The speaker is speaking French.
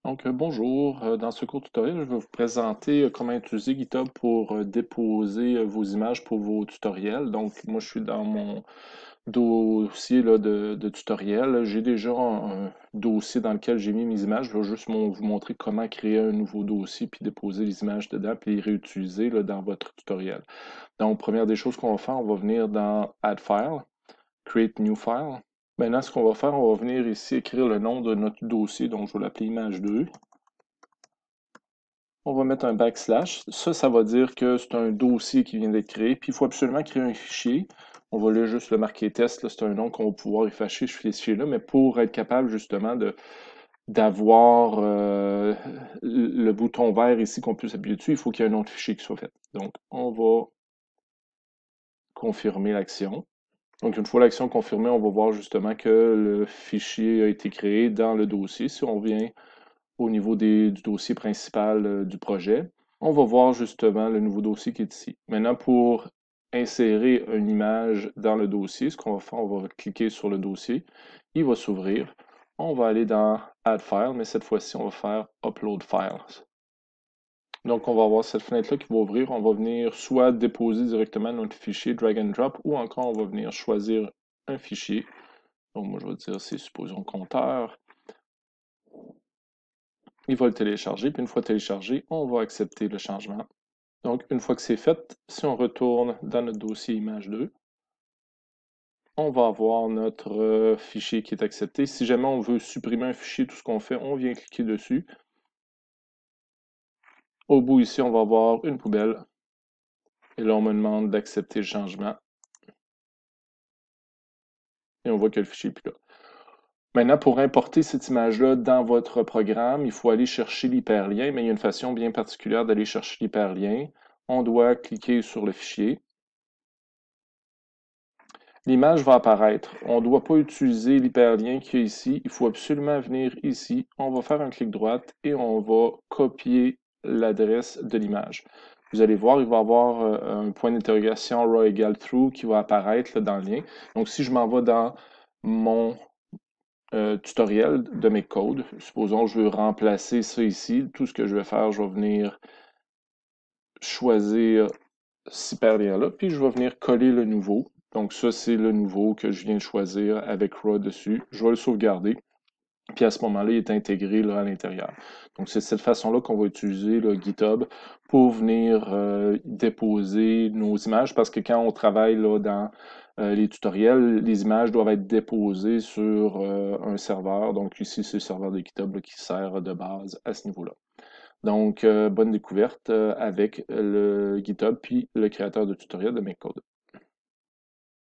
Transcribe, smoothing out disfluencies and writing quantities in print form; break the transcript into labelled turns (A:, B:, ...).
A: Bonjour. Dans ce court tutoriel, je vais vous présenter comment utiliser GitHub pour déposer vos images pour vos tutoriels. Donc, moi, je suis dans mon dossier là, de tutoriel. J'ai déjà un dossier dans lequel j'ai mis mes images. Je vais juste vous montrer comment créer un nouveau dossier, puis déposer les images dedans, puis les réutiliser là, dans votre tutoriel. Donc, première des choses qu'on va faire, on va venir dans Add File, Create New File. Maintenant, ce qu'on va faire, on va venir ici écrire le nom de notre dossier. Donc, je vais l'appeler image 2. On va mettre un backslash. Ça va dire que c'est un dossier qui vient d'être créé. Puis il faut absolument créer un fichier. On va là juste le marquer test. C'est un nom qu'on va pouvoir effacer ce fichier-là. Mais pour être capable justement d'avoir le bouton vert ici qu'on peut s'appuyer dessus, il faut qu'il y ait un autre fichier qui soit fait. Donc, on va confirmer l'action. Donc, une fois l'action confirmée, on va voir justement que le fichier a été créé dans le dossier. Si on vient au niveau du dossier principal du projet, on va voir justement le nouveau dossier qui est ici. Maintenant, pour insérer une image dans le dossier, ce qu'on va faire, on va cliquer sur le dossier, il va s'ouvrir. On va aller dans Add File, mais cette fois-ci, on va faire Upload Files. Donc, on va avoir cette fenêtre-là qui va ouvrir. On va venir soit déposer directement notre fichier drag and drop, ou encore on va venir choisir un fichier. Donc, moi, je vais dire, c'est supposons compteur. Il va le télécharger, puis une fois téléchargé, on va accepter le changement. Donc, une fois que c'est fait, si on retourne dans notre dossier image 2, on va avoir notre fichier qui est accepté. Si jamais on veut supprimer un fichier, tout ce qu'on fait, on vient cliquer dessus. Au bout ici, on va avoir une poubelle. Et là, on me demande d'accepter le changement. Et on voit que le fichier n'est plus là. Maintenant, pour importer cette image-là dans votre programme, il faut aller chercher l'hyperlien, mais il y a une façon bien particulière d'aller chercher l'hyperlien. On doit cliquer sur le fichier. L'image va apparaître. On ne doit pas utiliser l'hyperlien qui est ici. Il faut absolument venir ici. On va faire un clic droit et on va copier l'adresse de l'image. Vous allez voir, il va y avoir un point d'interrogation raw égale true qui va apparaître là, dans le lien. Donc, si je m'en vais dans mon tutoriel de mes codes, supposons que je veux remplacer ça ici, tout ce que je vais faire, je vais venir choisir cet hyperlien-là, puis je vais venir coller le nouveau. Donc ça, c'est le nouveau que je viens de choisir avec raw dessus. Je vais le sauvegarder. Puis à ce moment-là, il est intégré là, à l'intérieur. Donc c'est cette façon-là qu'on va utiliser le GitHub pour venir déposer nos images, parce que quand on travaille là, dans les tutoriels, les images doivent être déposées sur un serveur. Donc ici, c'est le serveur de GitHub là, qui sert de base à ce niveau-là. Donc, bonne découverte avec le GitHub puis le créateur de tutoriel de mes codes.